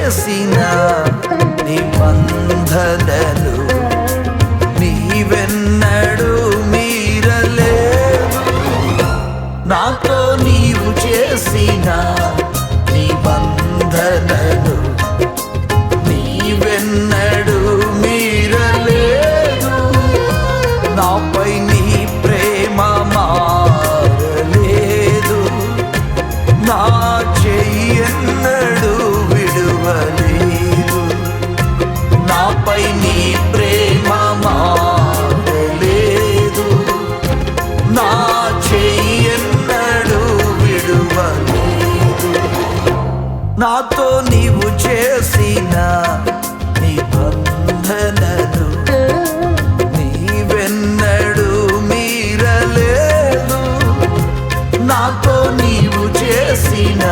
చేసిన నిబంధనలు నీవెన్నడూ మీరలేదు. నాతో నీవు చేసిన నిబంధనలు నీవెన్నడూ మీరలేదు. నాపై నీ ప్రేమ మారలేదు. నా చెయ్యెన్నడూ విడువలేదు. నాపై నీ ప్రేమ మారలేదు. నా చెయ్యెన్నడూ విడువలేదు. నాతో నీవు చేసిన నిబంధనలు నీవెన్నడూ మీరలేదు. నాతో నీవు చేసిన